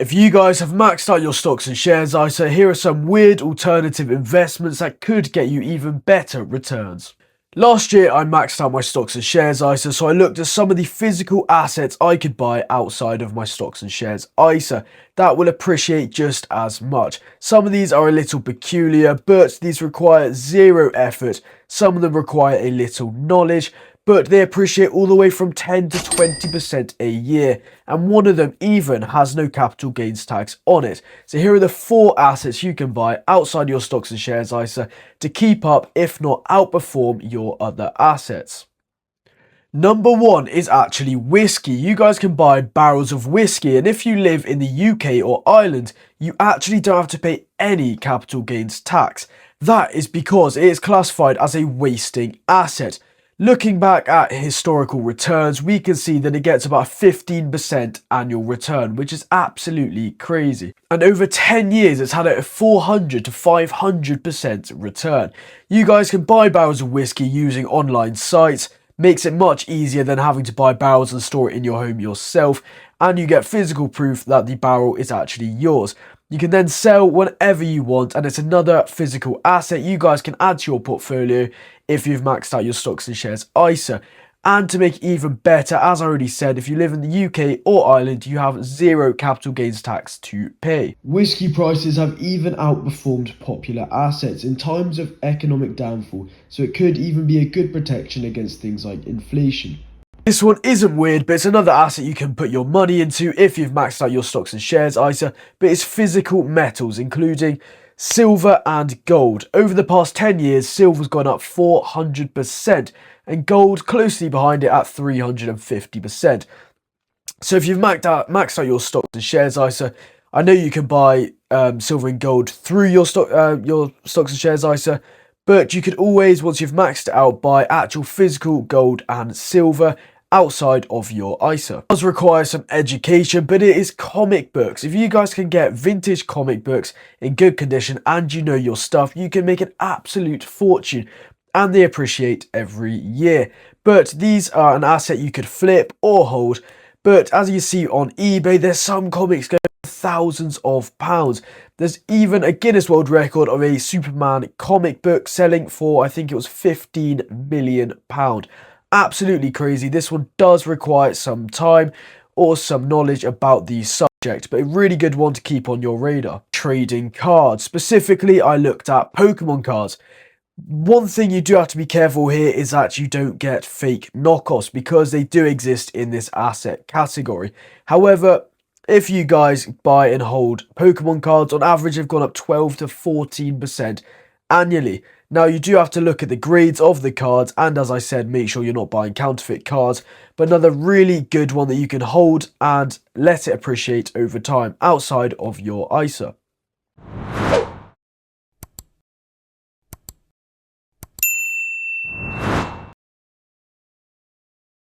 If you guys have maxed out your stocks and shares ISA, here are some weird alternative investments that could get you even better returns. Last year I maxed out my stocks and shares ISA, so I looked at some of the physical assets I could buy outside of my stocks and shares ISA that will appreciate just as much. Some of these are a little peculiar, but these require zero effort. Some of them require a little knowledge, but they appreciate all the way from 10 to 20% a year, and one of them even has no capital gains tax on it. So here are the 4 assets you can buy outside your stocks and shares ISA to keep up, if not outperform, your other assets. Number 1 is actually whiskey. You guys can buy barrels of whiskey, and if you live in the UK or Ireland, you actually don't have to pay any capital gains tax. That is because it is classified as a wasting asset. Looking back at historical returns, we can see that it gets about 15% annual return, which is absolutely crazy. And over 10 years, it's had a 400 to 500% return. You guys can buy barrels of whiskey using online sites. Makes it much easier than having to buy barrels and store it in your home yourself, and you get physical proof that the barrel is actually yours. You can then sell whenever you want, and it's another physical asset you guys can add to your portfolio if you've maxed out your stocks and shares ISA. And to make it even better, as I already said, if you live in the UK or Ireland, you have zero capital gains tax to pay. Whiskey prices have even outperformed popular assets in times of economic downfall, so it could even be a good protection against things like inflation. This one isn't weird, but it's another asset you can put your money into if you've maxed out your stocks and shares ISA, but it's physical metals, including silver and gold. Over the past 10 years, silver's gone up 400%, and gold closely behind it at 350%. So if you've maxed out your stocks and shares ISA, I know you can buy silver and gold through your stocks and shares ISA, but you could always, once you've maxed it out, buy actual physical gold and silver outside of your ISA. It does require some education, but it is comic books. If you guys can get vintage comic books in good condition and you know your stuff, you can make an absolute fortune, and they appreciate every year. But these are an asset you could flip or hold. But as you see on eBay, there's some comics going for thousands of pounds. There's even a Guinness World Record of a Superman comic book selling for, I think it was £15 million. Absolutely crazy. This one does require some time or some knowledge about the subject, but a really good one to keep on your radar. Trading cards. Specifically, I looked at Pokemon cards. One thing you do have to be careful here is that you don't get fake knockoffs, because they do exist in this asset category. However, if you guys buy and hold Pokemon cards, on average they've gone up 12 to 14% annually. Now, you do have to look at the grades of the cards, and as I said, make sure you're not buying counterfeit cards. But another really good one that you can hold and let it appreciate over time outside of your ISA.